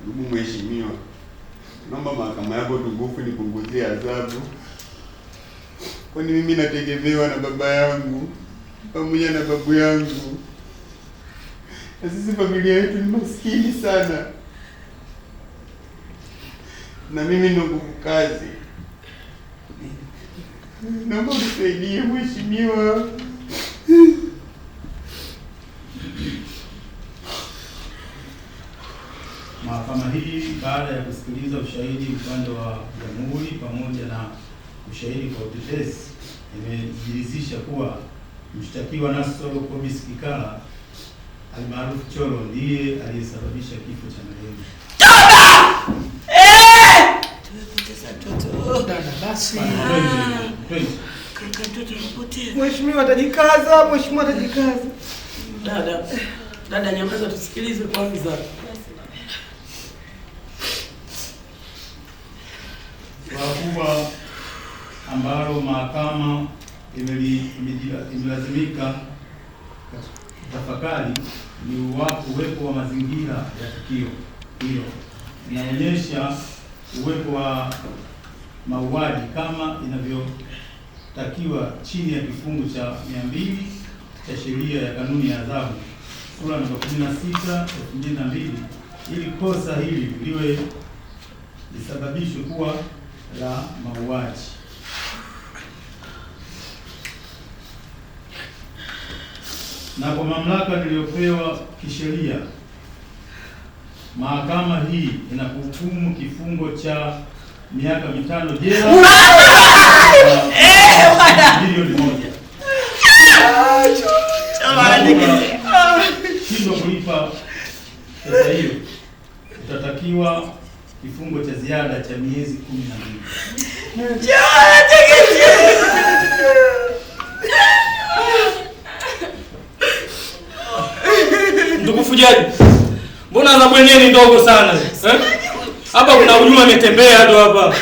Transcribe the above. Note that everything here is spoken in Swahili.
Ndugu mheshimiwa, naomba mahakama yako tukufu nipunguzie adhabu. Kwani mimi nategemewa na baba yangu pamoja na babu yangu. Na sisi familia yetu ni maskini sana. Na mimi ndo nguvu kazi. Naomba unisaidie mheshimiwa. Mahakama hii baada ya kusikiliza ushahidi upande wa jamhuri pamoja na ushahidi kwa utetezi imejiridhisha kuwa mshtakiwa Nasoro Kobisi Kikala almaarufu Cholo ndiye aliyesababisha kifo cha marehemu. Tumepoteza mtoto. Dada basi. Kaka mtoto anapotea. Mheshimiwa atajikaza, mheshimiwa atajikaza. Dada nyamaza tusikilize kwanza. Swala kubwa ambalo mahakama imelazimika tafakari ni uwepo wa mazingira ya tukio hilo. Inaonyesha uwepo wa mauaji kama inavyotakiwa chini ya kifungu cha 200 cha sheria ya kanuni ya adhabu sura namba 16/2002 ili kosa hili liwe lisababishwe kuwa la mauaji. Na kwa mamlaka niliyopewa kisheria, mahakama hii inakuhukumu kifungo cha miaka 5 jela milioni 1. Shindwa kulipa pesa hiyo, utatakiwa kifungo cha ziada cha miezi 12. Ndugu Fujaji, mbona adhabu yenyewe ni ndogo sana? Hapa kuna hujuma ametembea tu hapa.